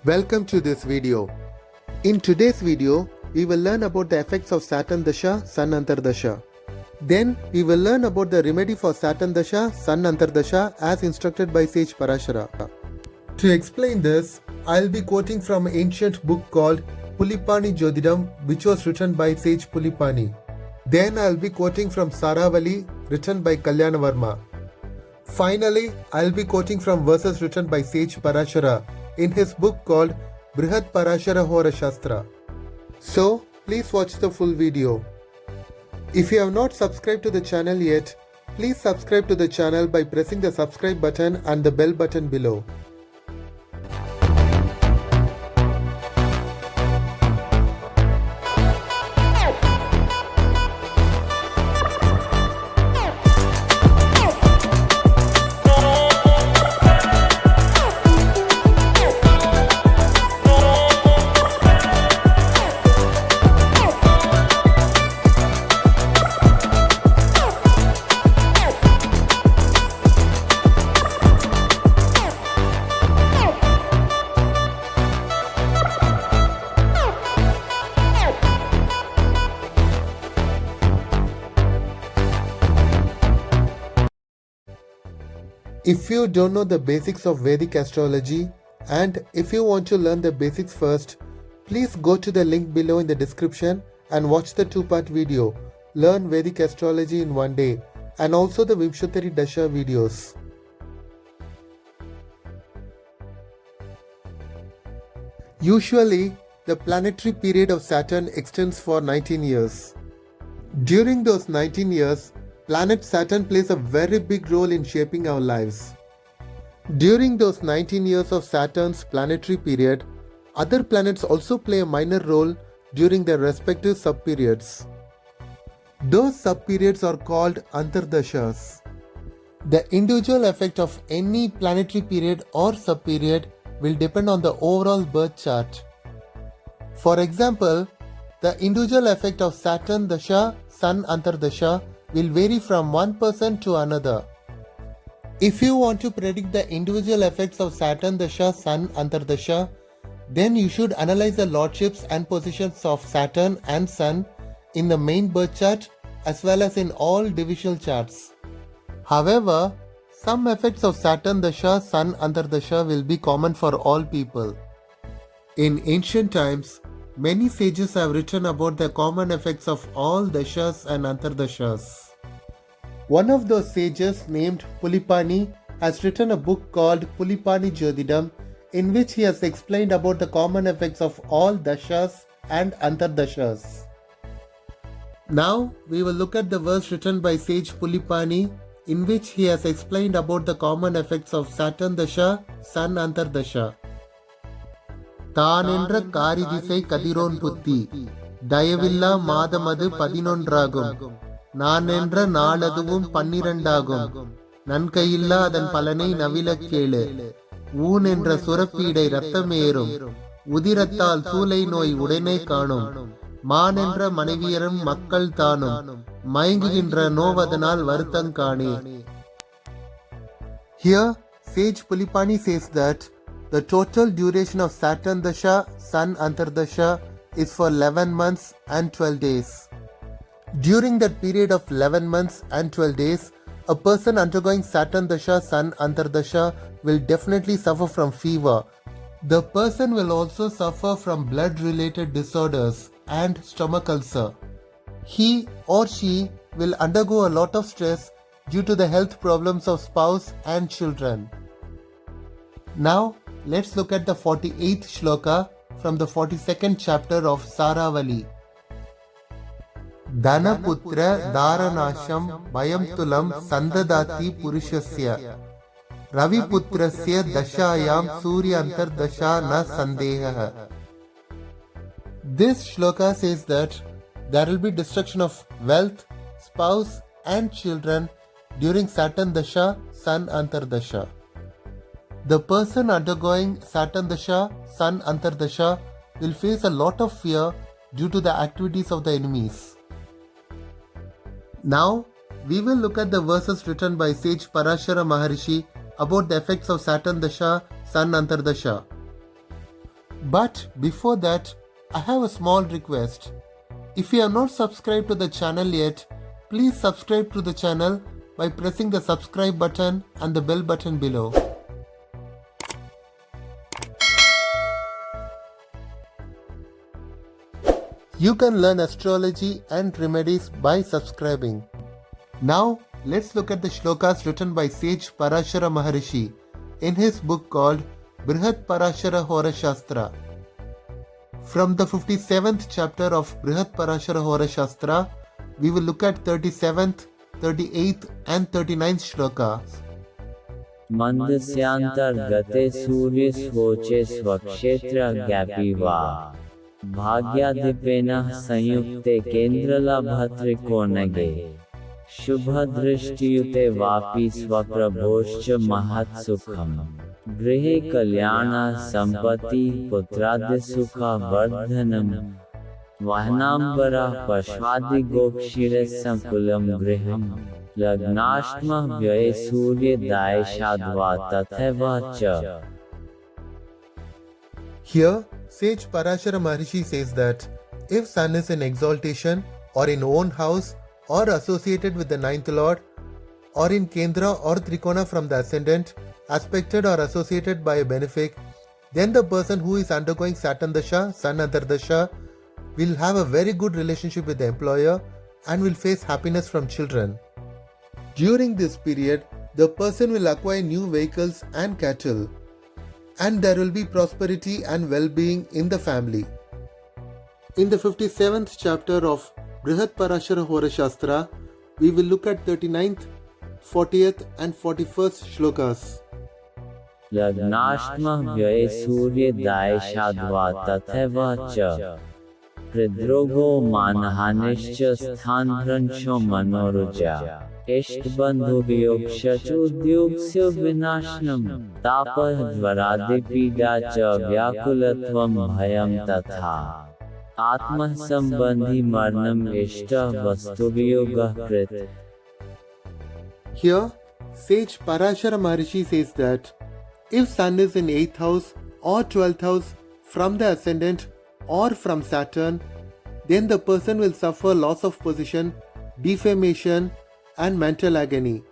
Welcome to this video. In today's video, we will learn about the effects of Saturn Dasha, Sun Antardasha. Then, we will learn about the remedy for Saturn Dasha, Sun Antardasha as instructed by Sage Parashara. To explain this, I will be quoting from an ancient book called Pulipani Jyotidam, which was written by Sage Pulipani. Then I will be quoting from Saravali, written by Kalyana Varma. Finally, I will be quoting from verses written by Sage Parashara in his book called Brihad Parashara Hora Shastra. So, please watch the full video. If you have not subscribed to the channel yet, please subscribe to the channel by pressing the subscribe button and the bell button below. If you don't know the basics of Vedic astrology and if you want to learn the basics first, please go to the link below in the description and watch the 2-part video, Learn Vedic Astrology in One Day, and also the Vimshattari Dasha videos. Usually, the planetary period of Saturn extends for 19 years. During those 19 years, planet Saturn plays a very big role in shaping our lives. During those 19 years of Saturn's planetary period, other planets also play a minor role during their respective subperiods. Those subperiods are called Antardashas. The individual effect of any planetary period or subperiod will depend on the overall birth chart. For example, the individual effect of Saturn Dasha, Sun Antardasha will vary from one person to another. If you want to predict the individual effects of Saturn Dasha, Sun Antardasha, then you should analyze the lordships and positions of Saturn and Sun in the main birth chart as well as in all divisional charts. However, some effects of Saturn Dasha, Sun Antardasha will be common for all people. In ancient times, many sages have written about the common effects of all dashas and antardashas. One of those sages, named Pulipani, has written a book called Pulipani Jyotidam, in which he has explained about the common effects of all dashas and antardashas. Now, we will look at the verse written by Sage Pulipani, in which he has explained about the common effects of Saturn Dasha, Sun Antardasha. தானென்ற காரிதிசை கதிரோன் புத்தி தயவில்லா மாதமது 11 நான் என்ற நாளதுவும் 12 நன்கையில்லா அதன் பலனை நவிலக் கேளு ஊன் என்ற சுரப்பீடை இரத்தமேறும் உதிரத்தால் சூளை நோய் உடனே காணும் மான் என்ற மனைவியரும் மக்கள் தானும் மயங்குகின்ற நோவதனால் வருத்தங்காணே. Here, Sage Pulipani says that the total duration of Saturn Dasha, Sun Antardasha is for 11 months and 12 days. During that period of 11 months and 12 days, a person undergoing Saturn Dasha, Sun Antardasha will definitely suffer from fever. The person will also suffer from blood-related disorders and stomach ulcer. He or she will undergo a lot of stress due to the health problems of spouse and children. Now, let's look at the 48th shloka from the 42nd chapter of Saravali. Dhanaputra dharanasham bayam tulam sandadati purushasya Raviputrasya dashayam surya antardasha na sandeha. This shloka says that there will be destruction of wealth, spouse and children during Saturn Dasha, Sun Antardasha. The person undergoing Saturn Dasha, Sun Antardasha will face a lot of fear due to the activities of the enemies. Now, we will look at the verses written by Sage Parashara Maharishi about the effects of Saturn Dasha, Sun Antardasha. But before that, I have a small request. If you have not subscribed to the channel yet, please subscribe to the channel by pressing the subscribe button and the bell button below. You can learn astrology and remedies by subscribing. Now, let's look at the shlokas written by sage Parashara Maharishi in his book called Brihat Parashara Hora Shastra. From the 57th chapter of Brihat Parashara Hora Shastra, we will look at 37th, 38th and 39th shlokas. मंदस्यांतर्गते सूर्य स्वोचे स्वक्षेत्र ज्ञापिवा भाग्याधिपेन संयुक्ते केन्द्रलाभत्रिकोणगे शुभदृष्टियुते वापि स्वप्रभोश्च महत्सुखम् गृहे कल्याण संपत्ति पुत्रादि सुखवर्धनम् वहनाम्बरा पश्वादि गोक्षीरसंकुलं गृहम् लग्नाष्टम व्यये सूर्यदायशाद्वा तथैव च. Here, sage Parashara Maharishi says that if sun is in exaltation or in own house or associated with the ninth lord or in Kendra or Trikona from the ascendant, aspected or associated by a benefic, then the person who is undergoing Saturn Dasha, Sun Antardasha will have a very good relationship with the employer and will face happiness from children. During this period, the person will acquire new vehicles and cattle, and there will be prosperity and well-being in the family. In the 57th chapter of Brihat Parashara Hora Shastra, we will look at 39th, 40th and 41st shlokas. लग्नाष्टम व्यये सूर्यदायशाद्वा तथैव च हृद्रोगो मानहानिश्च स्थानभ्रंशो मनोरुजा इष्टबन्धुवियोगश्चोद्योगस्य विनाशनम् तापः ज्वरादिपीडा च व्याकुलत्वं भयं तथा आत्मसंबंधी मरणम् इष्टः वस्तुवियोगः कृत. Here, sage Parashara Maharishi says that if sun is in 8th house or 12th house from the ascendant or from Saturn, then the person will suffer loss of position, defamation and mental agony.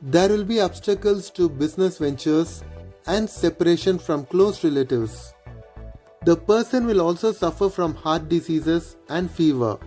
There will be obstacles to business ventures and separation from close relatives. The person will also suffer from heart diseases and fever.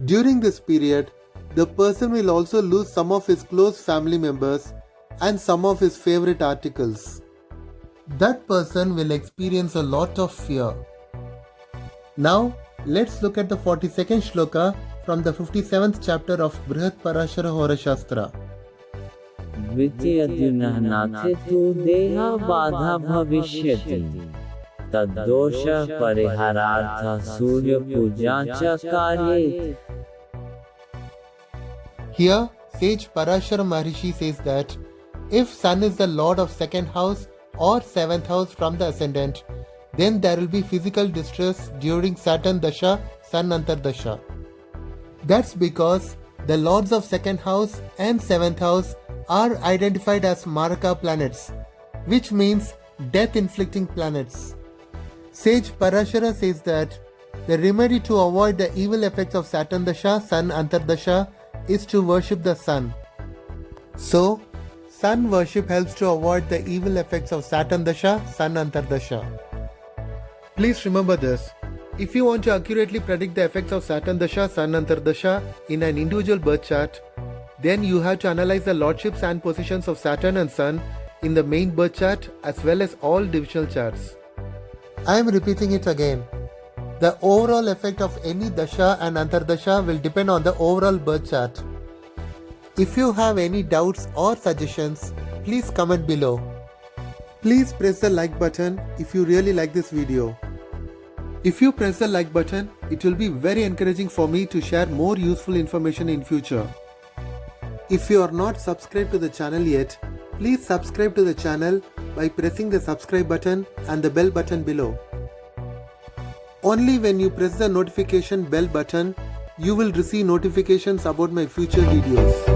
During this period, the person will also lose some of his close family members and some of his favorite articles. That person will experience a lot of fear. Now, let's look at the 42nd shloka from the 57th chapter of Brihat Parashara Hora Shastra. द्वितीयद्युनः नाथे तु देहा बाधा भविष्यति तद्दोष परिहारार्थः सूर्यपूजा च कार्येत. Here, sage Parashara Maharishi says that if sun is the lord of 2nd house or 7th house from the ascendant, then there will be physical distress during Saturn Dasha, Sun Antardasha. That's because the lords of 2nd house and 7th house are identified as Maraka planets, which means death-inflicting planets. Sage Parashara says that the remedy to avoid the evil effects of Saturn Dasha, Sun Antardasha is to worship the sun. So, sun worship helps to avoid the evil effects of Saturn Dasha, Sun Antardasha. Please remember this. If you want to accurately predict the effects of Saturn Dasha, Sun Antardasha in an individual birth chart, then you have to analyze the lordships and positions of Saturn and Sun in the main birth chart as well as all divisional charts. I am repeating it again. The overall effect of any Dasha and Antardasha will depend on the overall birth chart. If you have any doubts or suggestions, please comment below. Please press the like button if you really like this video. If you press the like button, it will be very encouraging for me to share more useful information in future. If you are not subscribed to the channel yet, please subscribe to the channel by pressing the subscribe button and the bell button below. Only when you press the notification bell button, you will receive notifications about my future videos.